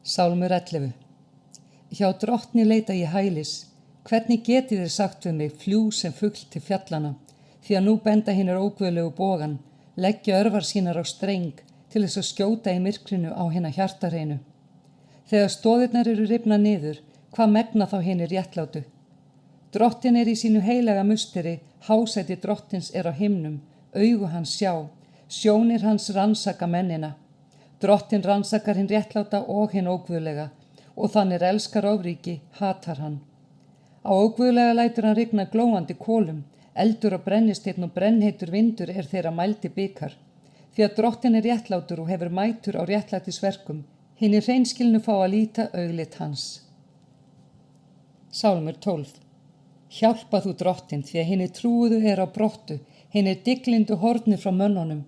Sálmur 11. Hjá drottni leita ég hælis. Hvernig getið þér sagt við mig, fljúg sem fugl til fjallana? Því að nú benda hinar óguðlegu bogan, leggja örvar sínar á streng til þess að skjóta í myrkrinu á hina hjartarheinu. Þegar stoðirnar eru rifna niður, hvað megna þá hinir réttlátu? Drottin er í sínu heilaga musteri, hásæti drottins er á himnum, augu hans sjá, sjónir hans rannsaka mennina. Drottin rannsakar hinn réttláta og hinn óguðlega, og þannig elskar ofríki, hatar hann. Á óguðlega lætur hann rigna glóandi kolum, eldur og brennisteinn og brennheitur vindur er þeirra mældi bikar. Því að drottin er réttlátur og hefur mætur á réttlætisverkum, hinir hreinskilnu fá að líta auglit hans. Sálmur 12. Hjálpa þú drottin, því að hinir trúuðu er á brottu, hinir diglindu horni frá mönnunum.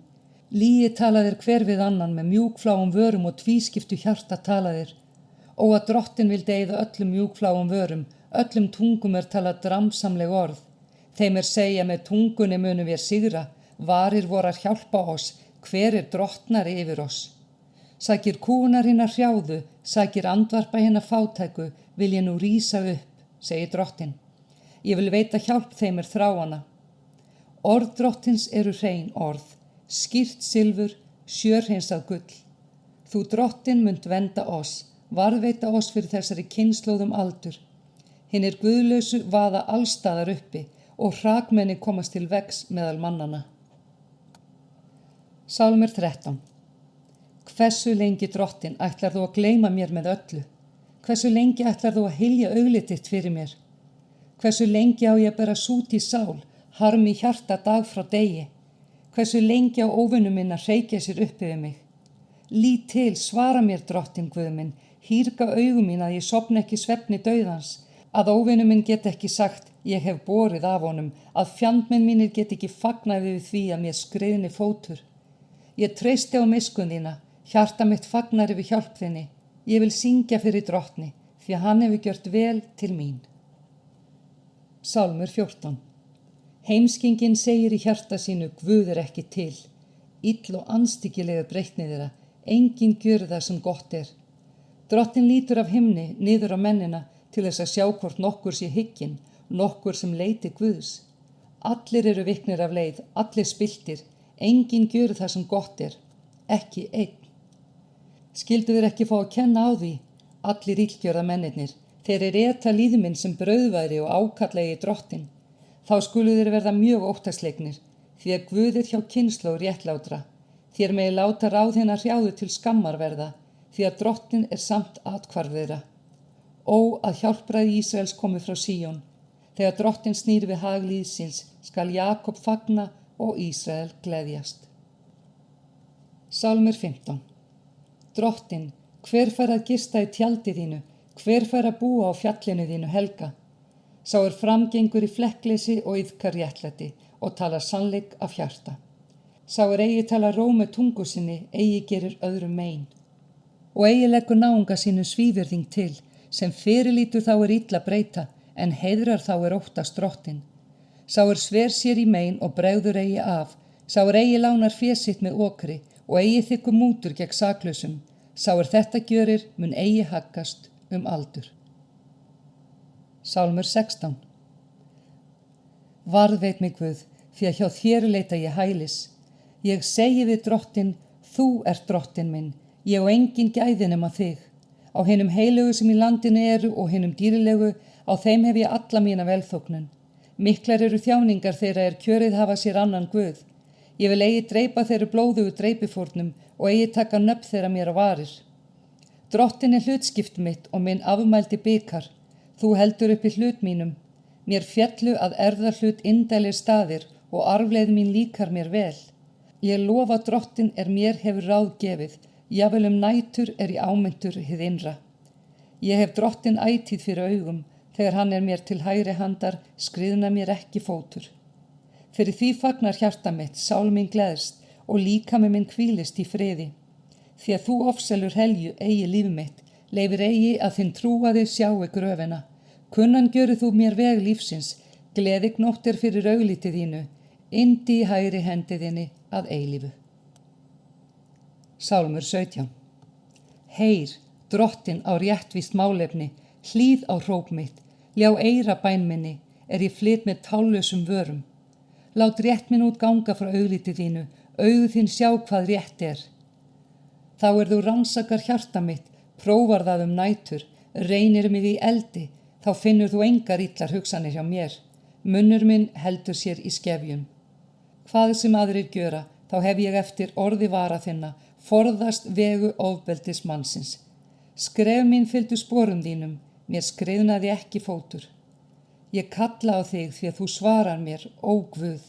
Lygi talaðir hver við annan með mjúkfláum vörum og tvískiptu hjarta talaðir. Ó að drottin vildi eyða öllum mjúkfláum vörum, öllum tungum er talað dramsamleg orð. Þeim er segja með tungunni munum við sigra, varir vorar hjálpa oss, hver er drottnari yfir oss. Sakir kúnar hinnar hrjáðu, sakir andvarpa hinnar fátæku, vil ég nú rísa upp, segir drottin. Ég vil veita hjálp þeim er þráana. Orð drottins eru hrein orð, skýrt silfur, sjörhreinsað gull. Þú drottin munt venda oss, varðveita oss fyrir þessari kynslóðum aldur. Hinir guðlausu vaða allstaðar uppi og hrakmenni komast til vegs meðal mannana. Sálmur 13. Hversu lengi drottin ætlar þú að gleyma mér með öllu? Hversu lengi ætlar þú að hylja augliti þitt fyrir mér? Hversu lengi á ég að bera sút í sál, harm í hjarta dag frá degi? Hversu lengi á óvinum minn að hreykja sér upp yfir mig? Lít til, svara mér drottin Guð minn, hýrga augum mín að ég sofni ekki svefni dauðans, að óvinum minn get ekki sagt, ég hef borið af honum, að fjandmenn mínir get ekki fagnað við því að mér skriðni fótur. Ég treysti á miskun þína, hjarta mitt fagnar yfir hjálp þinni, ég vil syngja fyrir drottni, því að hann hefur gjört vel til mín. Sálmur 14. Heimskingin segir í hjarta sínu, Guð er ekki til. Ill og anstíkilega breytni þeirra, enginn gjör það sem gott er. Drottin lítur af himni niður á mennina til þess að sjá hvort nokkur sé hygginn, nokkur sem leiti Guðs. Allir eru viknir af leið, allir spilltir, enginn gjör það sem gott er, ekki einn. Skyldu þeir ekki fá að kenna á því, allir illgjörða mennirnir, þeir eta líðminn sem brauðværi og ákallegi drottin. Þá skulu þeir verða mjög óttaslegnir, því að Guð er hjá kynslóð réttlátra. Þér megi láta ráð hinna hrjáðu til skammar verða, því að drottin er samt athvarf þeirra. Ó, að hjálpræði Ísraels komi frá Síón. Þegar drottin snýr við hag líðsins, skal Jakob fagna og Ísrael gleðjast. Sálmur 15. Drottin, hver fær að gista í tjaldi þínu, hver fær að búa á fjallinu þínu helga? Sá er framgengur í flekkleysi og iðkar réttlæti og talar sannleik af hjarta. Sá er eigi tala ró með tungu sinni, eigi gerir öðrum mein. Og eigi leggur náunga sínu svívirðing til, sem fyrirlítur þá er illa breyta, en heiðrar þá er óttast drottin. Sá er sver sér í mein og bregður eigi af, sá er eigi lánar fésitt með okri og eigi þykku mútur gegn saklausum. Sá er þetta gjörir mun eigi haggast aldur. Sálmur 16. Varðveit mig Guð, því að hjá þér leita ég hælis. Ég segi við drottin, þú ert drottin minn, ég og engin gæði nema þig. Á hinum heilögu sem í landinu eru og hinum dýrilegu, á þeim hef ég alla mína velþóknun. Miklar eru þjáningar þeirra er kjörið hafa sér annan Guð. Ég vil eigi dreipa þeirra blóðugu dreipifórnum og eigi taka nöfn þeirra mér á varir. Drottin er hlutskipt mitt og minn afmældi bikar. Þú heldur uppi hlut mínum. Mér fjallu að erðarhlut indælir staðir og arfleið mín líkar mér vel. Ég lofa drottin er mér hefur ráð gefið, jafnvel nætur er í ámyntur hið innra. Ég hef drottin ætíð fyrir augum, þegar hann er mér til hægri handar, skriðna mér ekki fótur. Fyrir því fagnar hjarta mitt, sál mín gleðst og líkami minn hvílist í friði. Því að þú ofselur helju eigi líf mitt, leifir eigi að þinn trúaði sjáu gröfina. Kunnan gjöru þú mér veg lífsins, gleði gnóttir fyrir augliti þínu, yndi í hægri hendi þinni að eilífu. Sálmur 17. Heyr, Drottinn á réttvíst málefni, hlýð á hróp mitt, ljá eyra bæn minni, ég flyt með tállausum vörum. Lát rétt minn út ganga frá augliti þínu, augu þín sjá hvað rétt er. Þá þú rannsakar hjarta mitt, prófar það nætur, reynir mig í eldi, þá finnur þú engar illar hugsanir hjá mér. Munnur minn heldur sér í skefjun. Hvað sem aðrir gjöra, þá hef ég eftir orði vara þinna, forðast vegu ofbeldis mannsins. Skref mín fylgdu sporum þínum, mér skriðnaði ekki fótur. Ég kalla á þig því að þú svarar mér, ó Guð.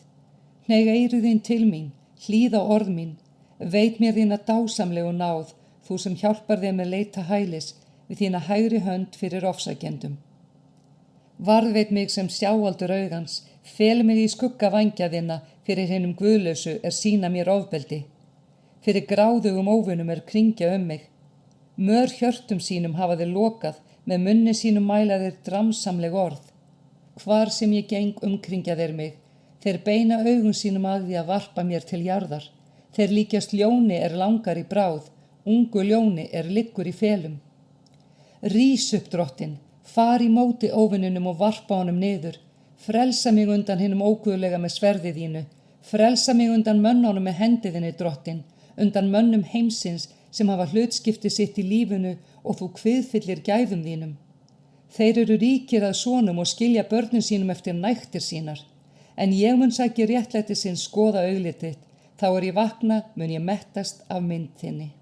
Hneig eyru þín til mín, hlýð á orð mín, veit mér þína dásamlegu náð, þú sem hjálpar þeim að leita hælis við þína hægri hönd fyrir ofsækjendum. Varðveit mig sem sjáaldur augans, fel mig í skugga vængja þinna fyrir hinum guðlausu sýna mér ofbeldi. Fyrir gráðugum óvinum kringja mig. Mör hjörtum sínum hafa þeir lokað, með munni sínum mæla þeir dramsamleg orð. Hvar sem ég geng umkringja þeir mig, þeir beina augum sínum að því að varpa mér til jarðar. Þeir líkjast ljóni langar í bráð, ungu ljóni liggur í felum. Rís upp, Drottinn, far í móti óvininum og varpa honum niður. Frelsa mig undan hinum óguðlega með sverði þínu. Frelsa mig undan mönnunum með hendi þinni, Drottinn, undan mönnum heimsins sem hafa hlutskipti sitt í lífinu og þú kviðfyllir gæðum þínum. Þeir ríkir að sonum og skilja börnin sínum eftir nægtir sínar. En ég mun sækja réttlæti sinn skoða auglitið, þá ég vakna mun ég mettast af mynd þinni.